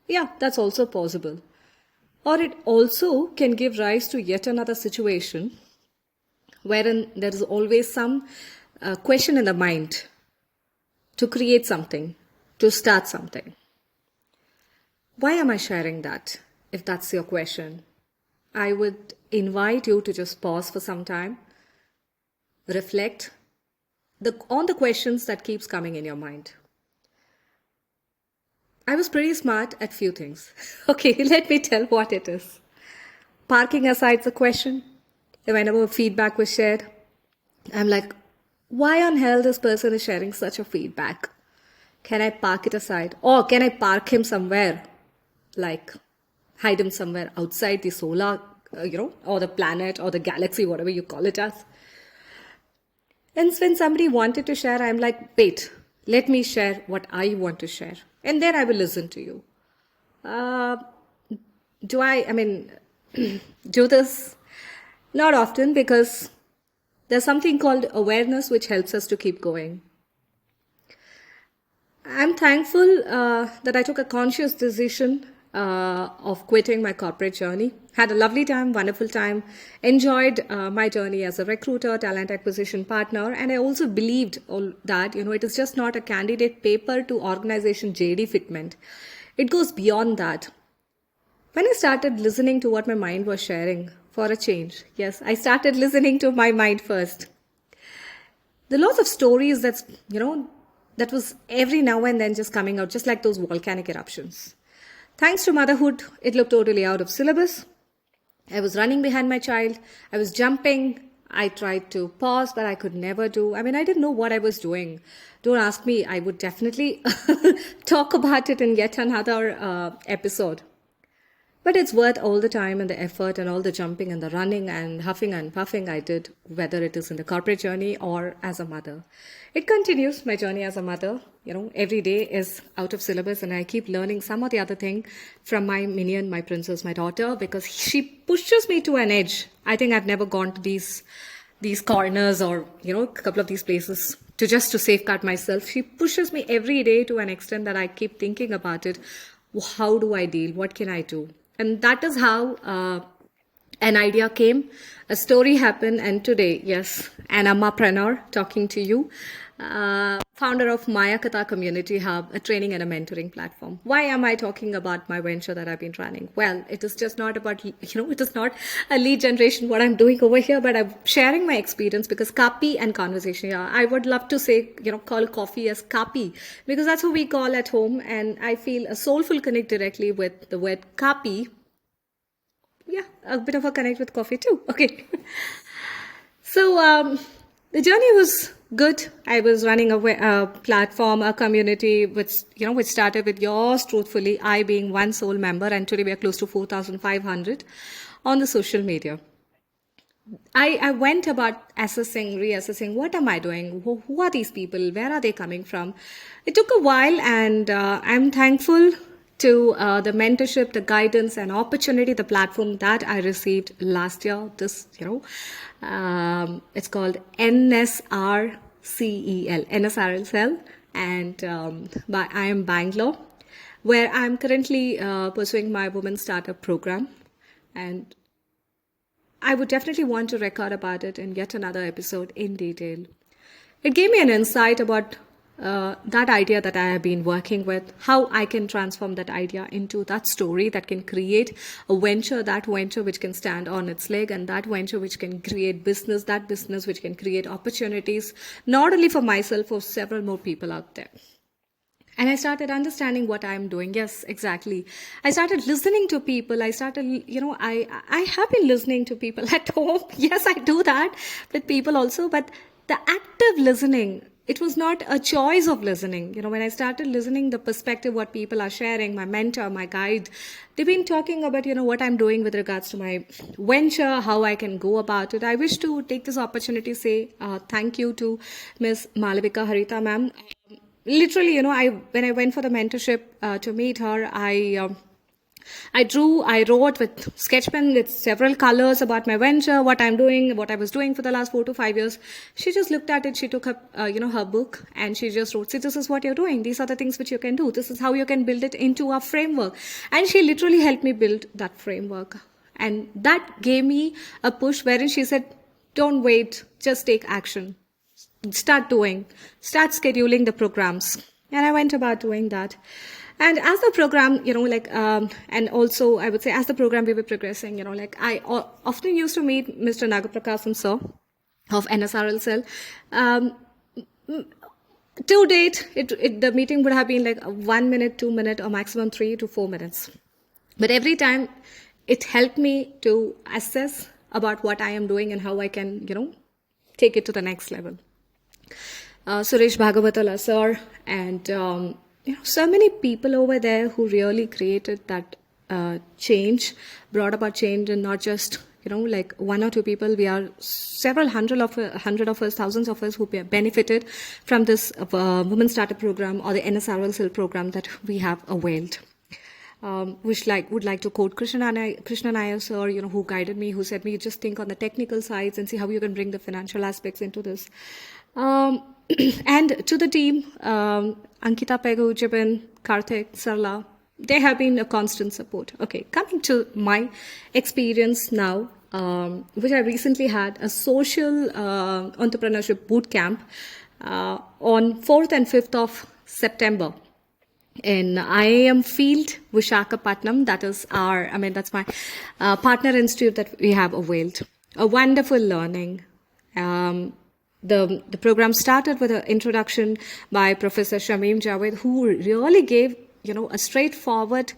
Yeah, that's also possible. Or it also can give rise to yet another situation wherein there is always some question in the mind to create something, to start something. Why am I sharing that? If that's your question, I would invite you to just pause for some time, reflect on the questions that keeps coming in your mind. I was pretty smart at few things. Okay, let me tell what it is. Parking aside the question, whenever feedback was shared, I'm like, why on hell this person is sharing such a feedback? Can I park it aside? Or can I park him somewhere? Like, hide him somewhere outside the solar, or the planet or the galaxy, whatever you call it as. And when somebody wanted to share, I'm like, wait, let me share what I want to share. And then I will listen to you. Uh, do this? Not often, because there's something called awareness which helps us to keep going. I'm thankful that I took a conscious decision of quitting my corporate journey. Had a lovely time, wonderful time, enjoyed my journey as a recruiter, talent acquisition partner, and I also believed that it is just not a candidate paper to organization JD fitment. It goes beyond that. When I started listening to what my mind was sharing for a change, yes, I started listening to my mind first. The lots of stories that was every now and then just coming out, just like those volcanic eruptions. Thanks to motherhood, it looked totally out of syllabus. I was running behind my child. I was jumping. I tried to pause, but I could never do. I didn't know what I was doing. Don't ask me. I would definitely talk about it in yet another episode. But it's worth all the time and the effort and all the jumping and the running and huffing and puffing I did, whether it is in the corporate journey or as a mother. It continues, my journey as a mother. Every day is out of syllabus and I keep learning some or the other thing from my minion, my princess, my daughter, because she pushes me to an edge. I think I've never gone to these corners or, a couple of these places to safeguard myself. She pushes me every day to an extent that I keep thinking about it. How do I deal? What can I do? And that is how an idea came, a story happened, and today, yes, an Ammapreneur talking to you, founder of Maya Katha Community Hub, a training and a mentoring platform. Why am I talking about my venture that I've been running? Well, it is just not about, it is not a lead generation, what I'm doing over here, but I'm sharing my experience because Kapi and conversation, yeah, I would love to say, call coffee as Kapi because that's what we call at home. And I feel a soulful connect directly with the word Kapi. Yeah, a bit of a connect with coffee too. Okay. So the journey was good. I was running a platform, a community, which started with yours truthfully, I being one sole member, and today we are close to 4,500 on the social media. I went about reassessing, what am I doing? Who are these people? Where are they coming from? It took a while, and I'm thankful to the mentorship, the guidance, and opportunity, the platform that I received last year. It's called NSRCEL, NSRCEL, and by IIM Bangalore, where I'm currently pursuing my women's startup program. And I would definitely want to record about it in yet another episode in detail. It gave me an insight about that idea that I have been working with, how I can transform that idea into that story that can create a venture, that venture which can stand on its leg, and that venture which can create business, that business which can create opportunities, not only for myself, for several more people out there. And I started understanding what I'm doing. Yes, exactly. I started listening to people. I have been listening to people at home. Yes, I do that with people also. But the active listening, it was not a choice of listening. When I started listening, the perspective, what people are sharing, my mentor, my guide, they've been talking about, what I'm doing with regards to my venture, how I can go about it. I wish to take this opportunity to say thank you to Ms. Malavika Harita, ma'am. Literally, when I went for the mentorship to meet her, I I wrote with sketch pen with several colors about my venture, what I'm doing, what I was doing for the last 4 to 5 years. She just looked at it. She took her, her book, and she just wrote, see, this is what you're doing. These are the things which you can do. This is how you can build it into a framework. And she literally helped me build that framework. And that gave me a push wherein she said, don't wait, just take action. Start scheduling the programs. And I went about doing that. And as the program, and also I would say as the program we were progressing, I often used to meet Mr. Naga Prakasam sir of NSRCEL. To date, the meeting would have been like 1 minute, 2 minutes, or maximum 3 to 4 minutes. But every time it helped me to assess about what I am doing and how I can, take it to the next level. Suresh Bhagavatala sir and so many people over there who really created that change, brought about change, and not just like one or two people. We are several hundred of us, thousands of us who benefited from this Women Startup Program or the NSRCEL program that we have availed. Would like to quote Krishna Nair sir, who guided me, who said me, just think on the technical sides and see how you can bring the financial aspects into this. And to the team, Ankita, Pegu, Jibin, Karthik, Sarla, they have been a constant support. Okay, coming to my experience now, which I recently had a social entrepreneurship boot camp on 4th and 5th of September. In IIM Field Vishakapatnam, that's my partner institute that we have availed. A wonderful learning. The program started with an introduction by Professor Shameem Jawed, who really gave, a straightforward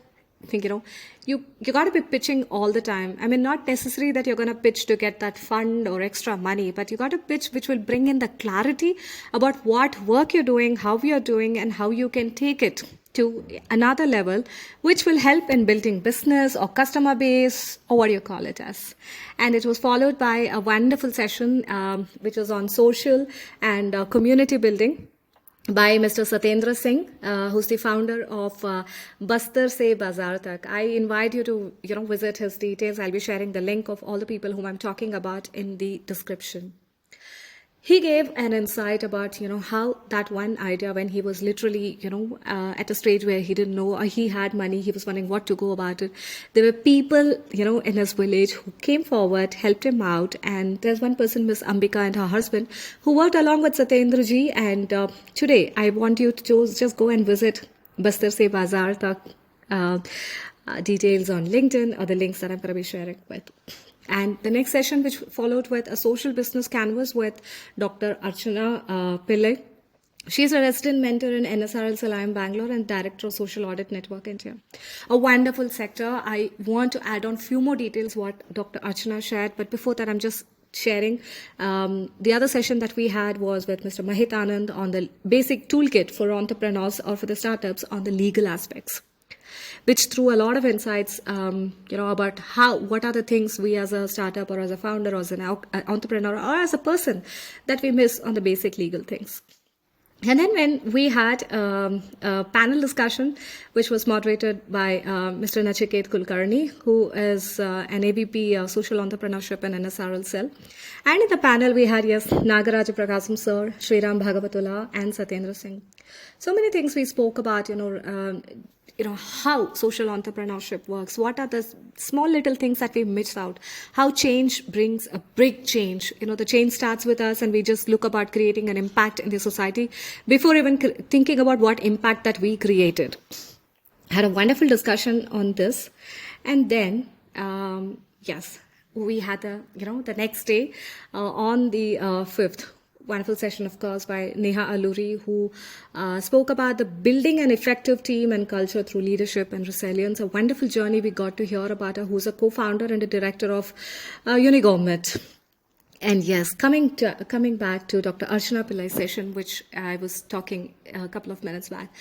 thing, you got to be pitching all the time. Not necessary that you're going to pitch to get that fund or extra money, but you got to pitch which will bring in the clarity about what work you're doing, how you're doing, and how you can take it to another level, which will help in building business or customer base or what you call it as. And it was followed by a wonderful session, which was on social and community building by Mr. Satyendra Singh, who's the founder of Bastar Se Bazaar Tak. I invite you to, visit his details. I'll be sharing the link of all the people whom I'm talking about in the description. He gave an insight about, how that one idea when he was literally, at a stage where he didn't know or he had money, he was wondering what to go about it. There were people, in his village who came forward, helped him out. And there's one person, Miss Ambika and her husband, who worked along with Satyendra ji. And today I want you to just go and visit Bastar Se Bazaar Tak. Details on LinkedIn or the links that I'm going to be sharing with. And the next session, which followed with a social business canvas with Dr. Archana Pillai. She's a resident mentor in NSRCEL IIM Bangalore and Director of Social Audit Network India. A wonderful sector. I want to add on few more details what Dr. Archana shared, but before that, I'm just sharing. The other session that we had was with Mr. Mahit Anand on the basic toolkit for entrepreneurs or for the startups on the legal aspects, which threw a lot of insights, about what are the things we as a startup or as a founder or as an entrepreneur or as a person that we miss on the basic legal things. And then when we had a panel discussion, which was moderated by Mr. Nachiket Kulkarni, who is an AVP Social Entrepreneurship in NSRCEL. And in the panel, we had, Nagaraja Prakasam sir, Sriram Bhagavatula, and Satyendra Singh. So many things we spoke about, how social entrepreneurship works, what are the small little things that we miss out, how change brings a big change. The change starts with us and we just look about creating an impact in the society before even thinking about what impact that we created. Had a wonderful discussion on this. And then, we had the next day on the 5th. Wonderful session, of course, by Neha Alluri, who spoke about the building an effective team and culture through leadership and resilience. A wonderful journey we got to hear about her, who's a co-founder and a director of Unigovernment. And yes, coming back to Dr. Archana Pillai's session, which I was talking a couple of minutes back.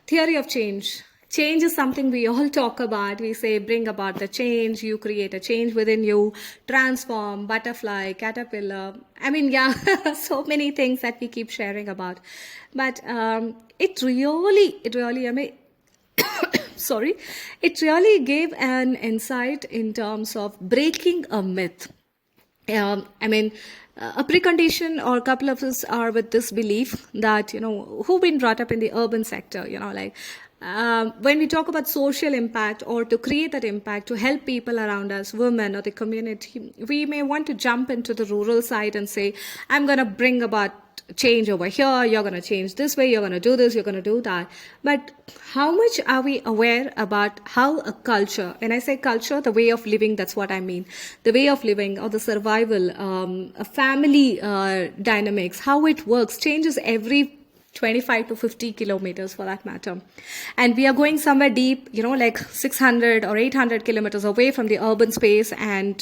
Theory of change. Change is something we all talk about. We say, bring about the change, you create a change within you, transform, butterfly, caterpillar. So many things that we keep sharing about. But it really, sorry, it really gave an insight in terms of breaking a myth. I mean, a precondition or a couple of us are with this belief that, who've been brought up in the urban sector, when we talk about social impact or to create that impact to help people around us, women or the community, we may want to jump into the rural side and say, I'm going to bring about change over here, you're going to change this way, you're going to do this, you're going to do that. But how much are we aware about how a culture, when I say culture, the way of living, that's what I mean, the way of living or the survival, a family dynamics, how it works, changes every 25 to 50 kilometers for that matter. And we are going somewhere deep, like 600 or 800 kilometers away from the urban space and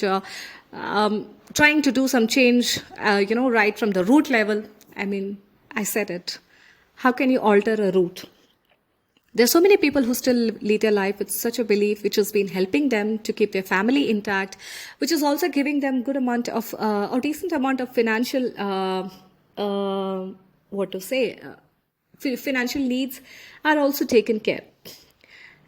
trying to do some change, right from the root level. I mean, I said it. How can you alter a route? There's so many people who still lead their life with such a belief, which has been helping them to keep their family intact, which is also giving them good amount of, or decent amount of financial, financial needs are also taken care.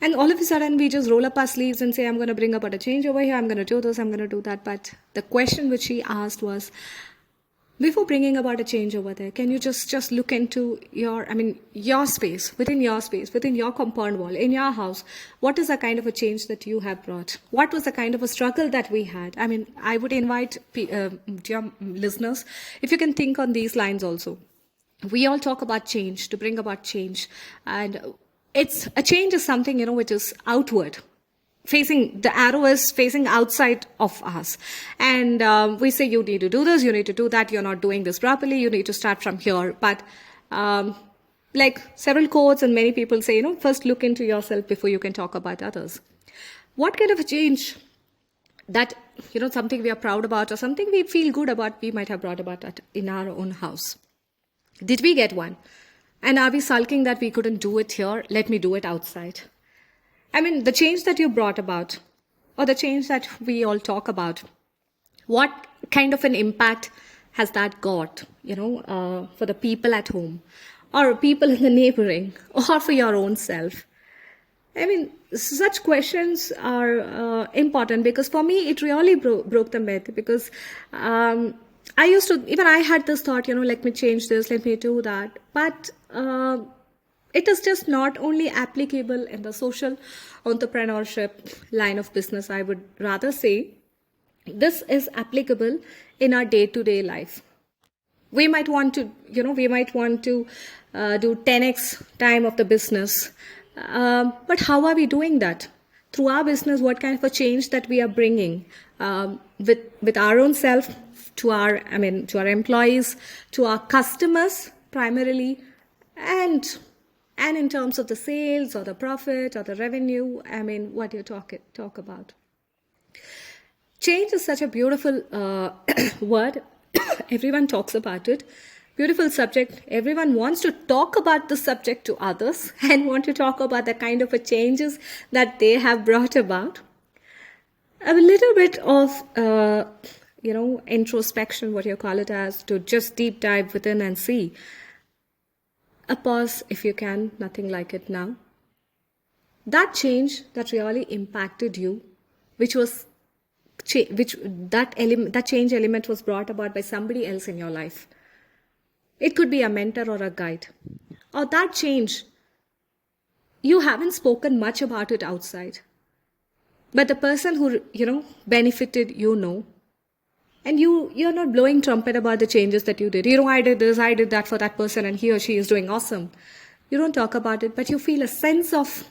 And all of a sudden, we just roll up our sleeves and say, I'm going to bring about a change over here, I'm going to do this, I'm going to do that. But the question which he asked was, before bringing about a change over there, can you just look into your space, within your compound wall, in your house, what is the kind of a change that you have brought? What was the kind of a struggle that we had? I mean, I would invite dear listeners, if you can think on these lines also. We all talk about change, to bring about change. And a change is something, which is outward. The arrow is facing outside of us. And we say, you need to do this, you need to do that, you're not doing this properly, you need to start from here. But like several quotes and many people say, first look into yourself before you can talk about others. What kind of a change that, something we are proud about or something we feel good about, we might have brought about that in our own house? Did we get one? And are we sulking that we couldn't do it here? Let me do it outside. I mean, the change that you brought about, or the change that we all talk about, what kind of an impact has that got, for the people at home, or people in the neighboring, or for your own self? I mean, such questions are important, because for me, it really broke the myth, because I had this thought, let me change this, let me do that. But it is just not only applicable in the social entrepreneurship line of business, I would rather say. This is applicable in our day-to-day life. We might want to, do 10x time of the business. But how are we doing that? Through our business, what kind of a change that we are bringing with our own self, to our employees, to our customers primarily, and in terms of the sales or the profit or the revenue, what you talk about. Change is such a beautiful word. Everyone talks about it. Beautiful subject. Everyone wants to talk about the subject to others and want to talk about the kind of a changes that they have brought about. A little bit of, introspection, what you call it as, to just deep dive within and see. A pause, if you can, nothing like it now. That change that really impacted you, that change element was brought about by somebody else in your life. It could be a mentor or a guide. Or that change, you haven't spoken much about it outside. But the person who, benefited, and you're not blowing trumpet about the changes that you did. I did this, I did that for that person, and he or she is doing awesome. You don't talk about it, but you feel a sense of,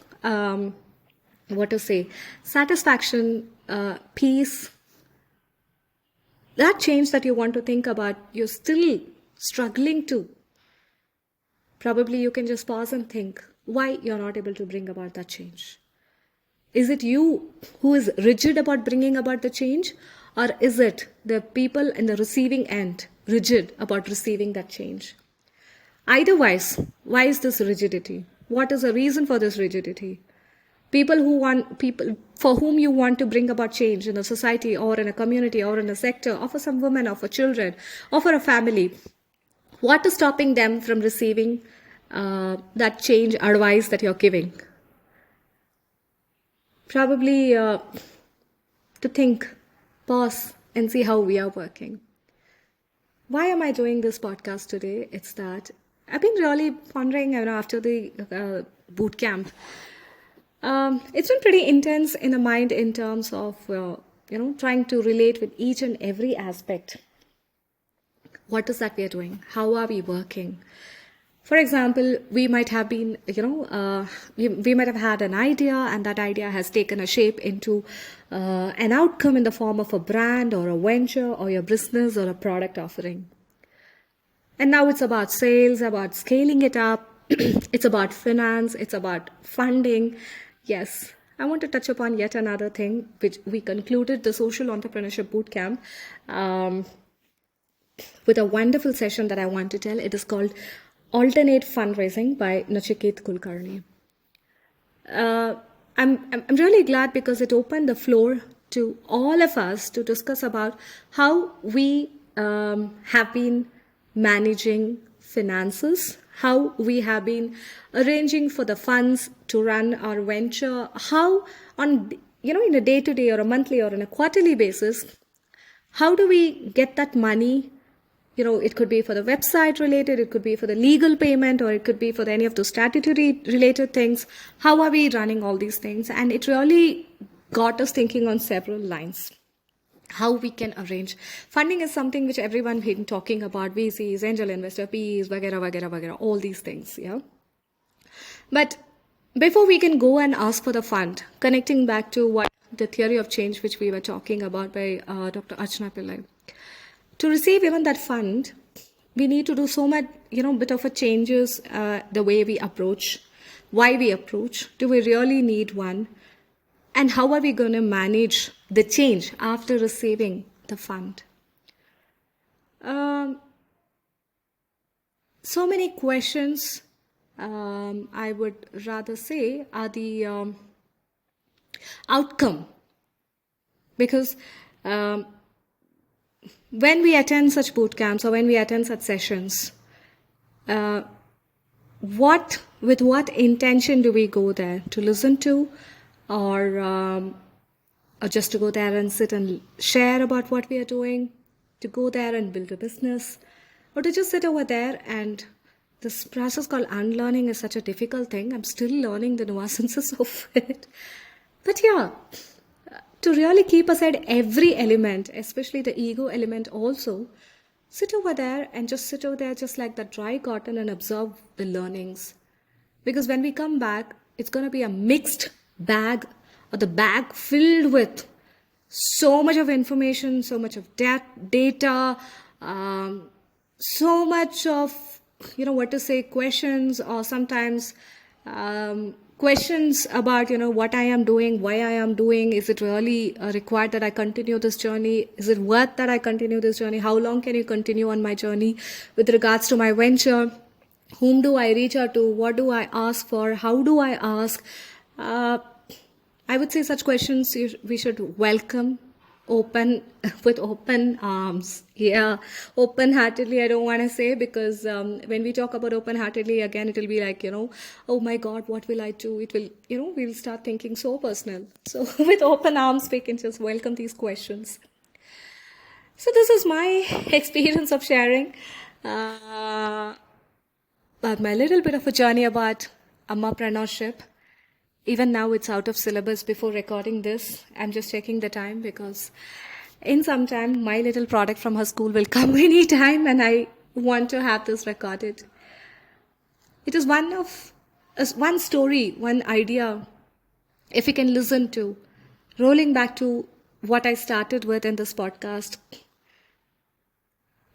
satisfaction, peace. That change that you want to think about, you're still struggling to. Probably you can just pause and think why you're not able to bring about that change. Is it you who is rigid about bringing about the change? Or is it the people in the receiving end rigid about receiving that change? Either wise, why is this rigidity? What is the reason for this rigidity? People for whom you want to bring about change in a society or in a community or in a sector, or for some women or for children or for a family, what is stopping them from receiving that change advice that you're giving? probably to think, pause, and see how we are working. Why am I doing this podcast today? It's that I've been really pondering after the boot camp. It's been pretty intense in the mind in terms of, trying to relate with each and every aspect. What is that we are doing? How are we working? For example, we might have been, we might have had an idea, and that idea has taken a shape into an outcome in the form of a brand or a venture or your business or a product offering. And now it's about sales, about scaling it up. It's about finance. It's about funding. Yes, I want to touch upon yet another thing, which we concluded the Social Entrepreneurship Bootcamp with a wonderful session that I want to tell. It is called Alternate Fundraising by Nachiket Kulkarni. I'm really glad because it opened the floor to all of us to discuss about how we have been managing finances, how we have been arranging for the funds to run our venture, how on, in a day-to-day or a monthly or on a quarterly basis, how do we get that money? It could be for the website related, it could be for the legal payment, or it could be for any of those statutory related things. How are we running all these things? And it really got us thinking on several lines. How we can arrange. Funding is something which everyone has been talking about, VCs, angel investor, PEs, vagera, all these things, yeah. But before we can go and ask for the fund, connecting back to what the theory of change which we were talking about by Dr. Archana Pillai, to receive even that fund, we need to do so much, bit of a changes, the way we approach, why we approach, do we really need one, and how are we going to manage the change after receiving the fund. So many questions, I would rather say, are the outcome. Because when we attend such boot camps or when we attend such sessions, with what intention do we go there? To listen to, or just to go there and sit and share about what we are doing, to go there and build a business, or to just sit over there. And this process called unlearning is such a difficult thing. I'm still learning the nuances of it. But yeah, to really keep aside every element, especially the ego element also, sit over there and just sit over there just like that dry cotton and absorb the learnings. Because when we come back, it's going to be a mixed bag, or the bag filled with so much of information, so much of data, so much of, questions, or sometimes questions about, what I am doing, why I am doing, is it really required that I continue this journey? Is it worth that I continue this journey? How long can you continue on my journey with regards to my venture? Whom do I reach out to? What do I ask for? How do I ask? I would say such questions we should welcome with open arms. Yeah, open-heartedly I don't want to say, because when we talk about open-heartedly, again, it will be like, oh my God, what will I do? It will, we'll start thinking so personal. So with open arms, we can just welcome these questions. So this is my experience of sharing about my little bit of a journey about Ammapreneurship. Even now it's out of syllabus. Before recording this, I'm just checking the time, because in some time my little product from her school will come any time, and I want to have this recorded. It is one story, one idea, if we can listen to, rolling back to what I started with in this podcast.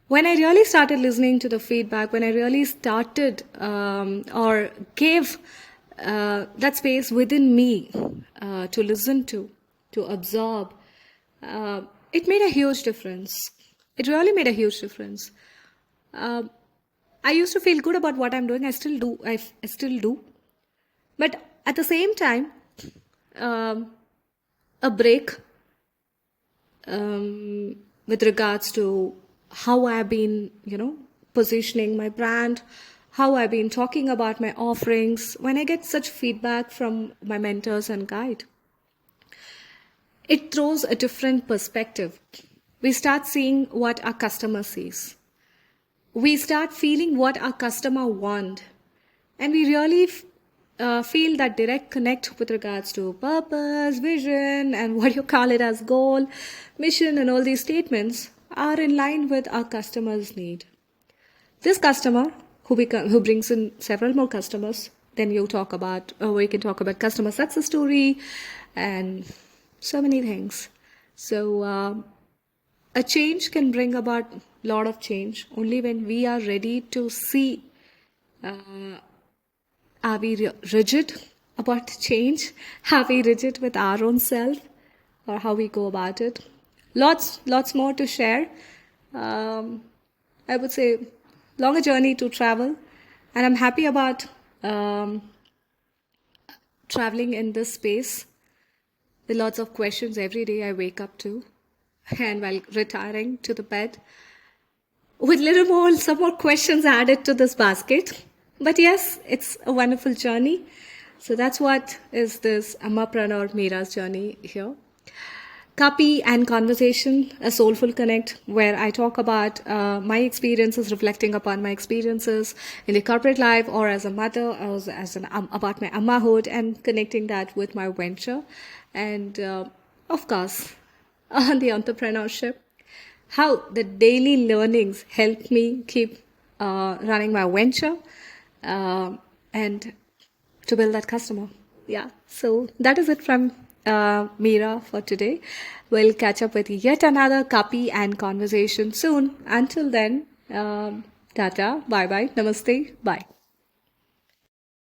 When I really started listening to the feedback, when I really started or gave that space within me to listen to absorb, it made a huge difference. It really made a huge difference. I used to feel good about what I'm doing. I still do. I still do. But at the same time, a break with regards to how I've been, positioning my brand, how I've been talking about my offerings, when I get such feedback from my mentors and guide. it throws a different perspective. We start seeing what our customer sees. We start feeling what our customer want. And we really feel that direct connect with regards to purpose, vision, and what you call it as goal, mission, and all these statements are in line with our customer's need. This customer, who brings in several more customers, then we can talk about customer success story and so many things. So a change can bring about a lot of change only when we are ready to see. Are we rigid about change? Are we rigid with our own self or how we go about it? Lots more to share. I would say longer journey to travel, and I'm happy about traveling in this space. There are lots of questions every day I wake up to, and while retiring to the bed, with some more questions added to this basket. But yes, it's a wonderful journey. So that's what is this Ammapreneur Meera's journey here. Copy and Conversation, a soulful connect, where I talk about my experiences, reflecting upon my experiences in the corporate life or as a mother, about my ammahood, and connecting that with my venture. And of course, on the entrepreneurship, how the daily learnings help me keep running my venture and to build that customer. Yeah, so that is it from Meera for today. We'll catch up with yet another copy and conversation soon. Until then, tata, bye bye, namaste, bye.